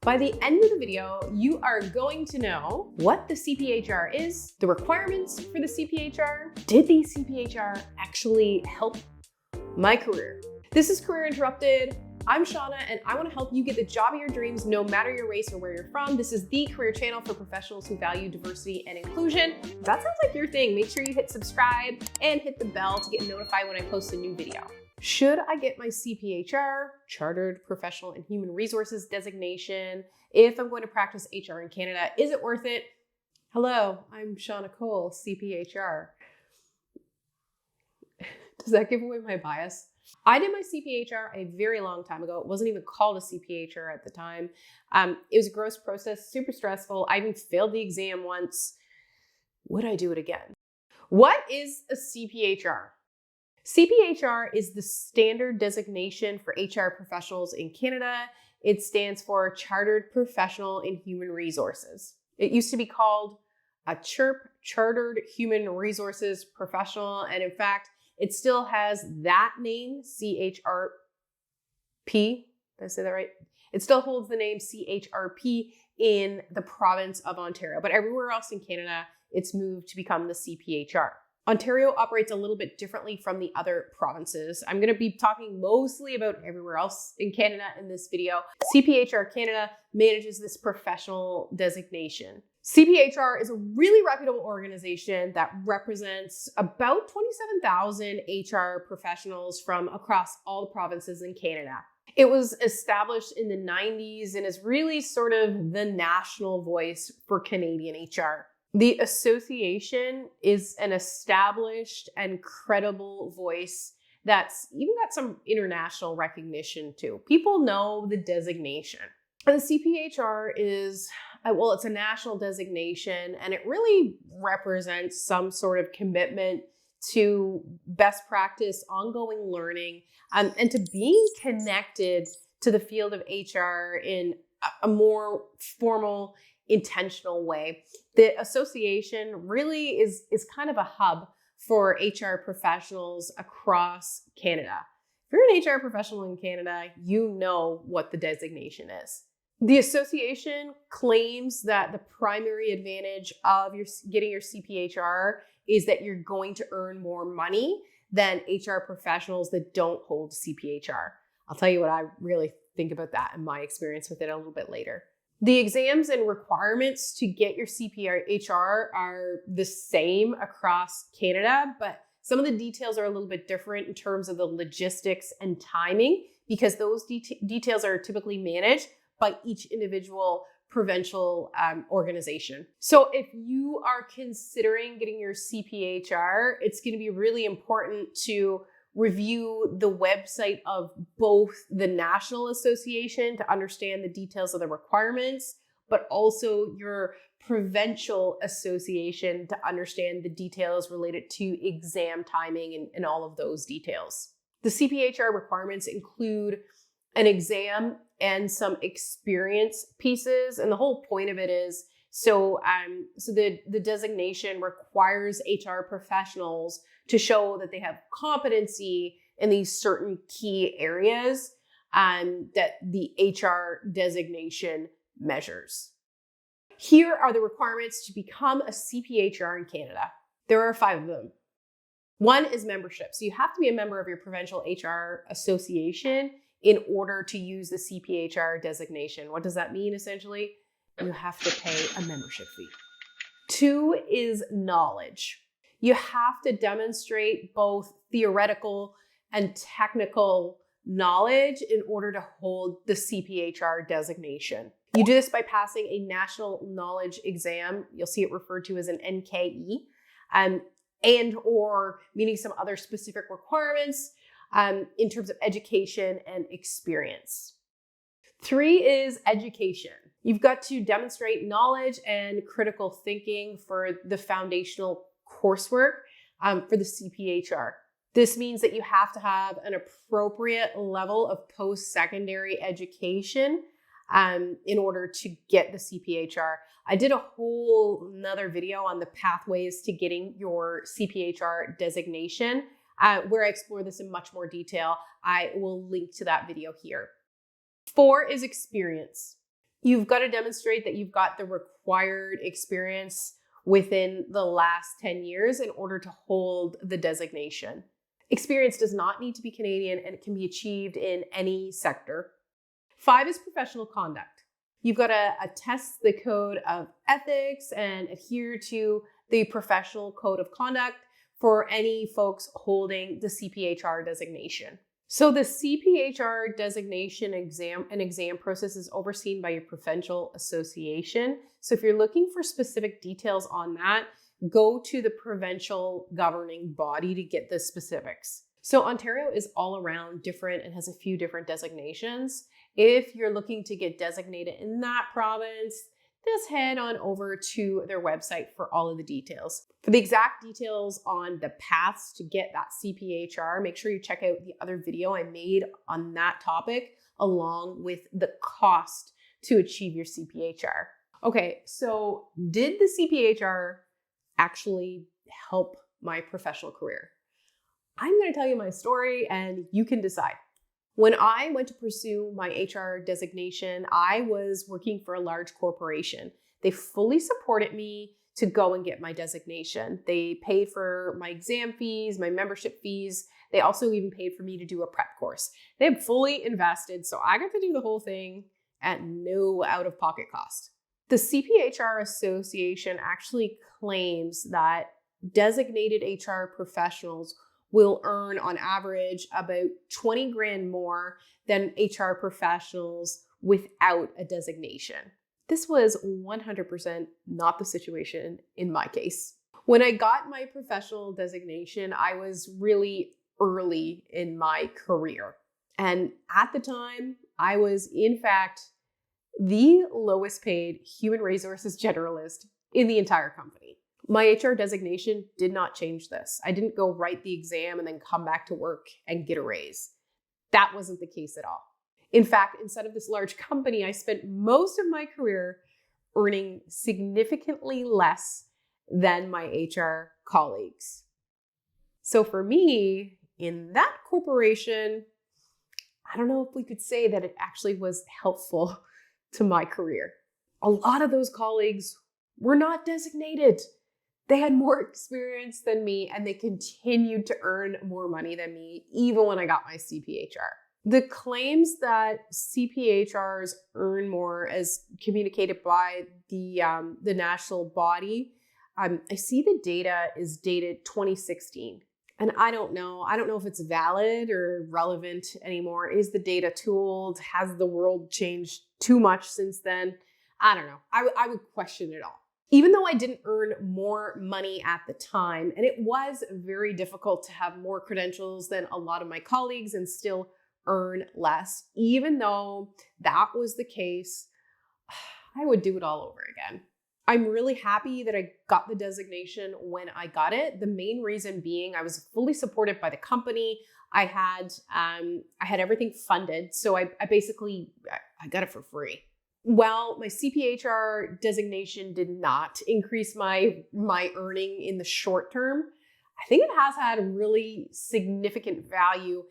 By the end of the video, you are going to know what the CPHR is, the requirements for the CPHR. Did the CPHR actually help my career? This is Career Interrupted. I'm Shauna, and I want to help you get the job of your dreams no matter your race or where you're from. This is the career channel for professionals who value diversity and inclusion. If that sounds like your thing, make sure you hit subscribe and hit the bell to get notified when I post a new video. Should I get my CPHR, Chartered Professional in Human Resources designation, if I'm going to practice HR in Canada? Is it worth it? Hello, I'm Shauna Cole, CPHR. Does that give away my bias? I did my CPHR a very long time ago. It wasn't even called a CPHR at the time. It was a gross process, super stressful. I even failed the exam once. Would I do it again? What is a CPHR? CPHR is the standard designation for HR professionals in Canada. It stands for Chartered Professional in Human Resources. It used to be called a CHIRP, Chartered Human Resources Professional, and in fact, it still has that name, CHRP. Did I say that right? It still holds the name CHRP in the province of Ontario, but everywhere else in Canada, it's moved to become the CPHR. Ontario operates a little bit differently from the other provinces. I'm going to be talking mostly about everywhere else in Canada in this video. CPHR Canada manages this professional designation. CPHR is a really reputable organization that represents about 27,000 HR professionals from across all the provinces in Canada. It was established in the 90s and is really sort of the national voice for Canadian HR. The association is an established and credible voice that's even got some international recognition too. People know the designation. And the CPHR is, well, it's a national designation, and it really represents some sort of commitment to best practice, ongoing learning, and to being connected to the field of HR in a more formal, intentional way. The association really is kind of a hub for HR professionals across Canada. If you're an HR professional in Canada, you know what the designation is. The association claims that the primary advantage of getting your CPHR is that you're going to earn more money than HR professionals that don't hold CPHR. I'll tell you what I really think about that and my experience with it a little bit later. The exams and requirements to get your CPHR are the same across Canada, but some of the details are a little bit different in terms of the logistics and timing, because those details are typically managed by each individual provincial organization. So if you are considering getting your CPHR, it's going to be really important to review the website of both the National Association to understand the details of the requirements, but also your provincial association to understand the details related to exam timing and all of those details. The CPHR requirements include an exam and some experience pieces, and the whole point of it is so the designation requires HR professionals to show that they have competency in these certain key areas that the HR designation measures. Here are the requirements to become a CPHR in Canada. There are 5 of them. 1 is membership. So you have to be a member of your provincial HR association in order to use the CPHR designation. What does that mean essentially? You have to pay a membership fee. 2 is knowledge. You have to demonstrate both theoretical and technical knowledge in order to hold the CPHR designation. You do this by passing a national knowledge exam. You'll see it referred to as an NKE, and or meeting some other specific requirements in terms of education and experience. 3 is education. You've got to demonstrate knowledge and critical thinking for the foundational coursework for the CPHR. This means that you have to have an appropriate level of post-secondary education in order to get the CPHR. I did a whole another video on the pathways to getting your CPHR designation where I explore this in much more detail. I will link to that video here. 4 is experience. You've got to demonstrate that you've got the required experience within the last 10 years in order to hold the designation. Experience does not need to be Canadian, and it can be achieved in any sector. 5 is professional conduct. You've got to attest the code of ethics and adhere to the professional code of conduct for any folks holding the CPHR designation. So the CPHR designation exam process is overseen by your provincial association. So if you're looking for specific details on that, go to the provincial governing body to get the specifics. So Ontario is all around different and has a few different designations. If you're looking to get designated in that province, just head on over to their website for all of the details. For the exact details on the paths to get that CPHR, make sure you check out the other video I made on that topic, along with the cost to achieve your CPHR. Okay, so did the CPHR actually help my professional career? I'm going to tell you my story and you can decide. When I went to pursue my HR designation, I was working for a large corporation. They fully supported me to go and get my designation. They paid for my exam fees, my membership fees. They also even paid for me to do a prep course. They had fully invested, so I got to do the whole thing at no out-of-pocket cost. The CPHR Association actually claims that designated HR professionals will earn on average about 20 grand more than HR professionals without a designation. This was 100% not the situation in my case. When I got my professional designation, I was really early in my career. And at the time, I was in fact the lowest paid human resources generalist in the entire company. My HR designation did not change this. I didn't go write the exam and then come back to work and get a raise. That wasn't the case at all. In fact, inside of this large company, I spent most of my career earning significantly less than my HR colleagues. So for me, in that corporation, I don't know if we could say that it actually was helpful to my career. A lot of those colleagues were not designated. They had more experience than me, and they continued to earn more money than me, even when I got my CPHR. The claims that CPHRs earn more, as communicated by the national body, I see the data is dated 2016. And I don't know if it's valid or relevant anymore. Is the data too old? Has the world changed too much since then? I don't know. I would question it all. Even though I didn't earn more money at the time, and it was very difficult to have more credentials than a lot of my colleagues and still earn less, even though that was the case, I would do it all over again. I'm really happy that I got the designation when I got it. The main reason being I was fully supported by the company. I had everything funded, so I got it for free. While my CPHR designation did not increase my earning in the short term, I think it has had really significant value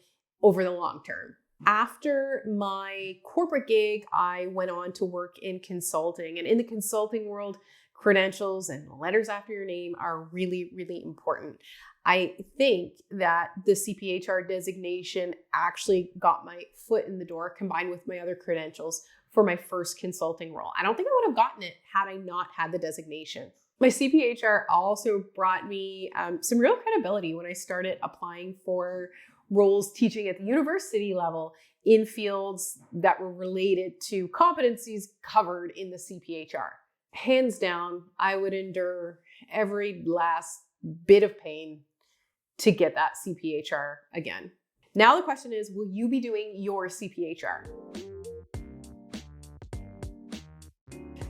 over the long term. After my corporate gig, I went on to work in consulting. And in the consulting world, credentials and letters after your name are really, really important. I think that the CPHR designation actually got my foot in the door combined with my other credentials for my first consulting role. I don't think I would have gotten it had I not had the designation. My CPHR also brought me some real credibility when I started applying for roles teaching at the university level in fields that were related to competencies covered in the CPHR. Hands down, I would endure every last bit of pain to get that CPHR again. Now the question is, will you be doing your CPHR?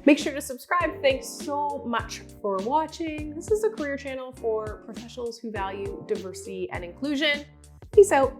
Make sure to subscribe. Thanks so much for watching. This is a career channel for professionals who value diversity and inclusion. Peace out.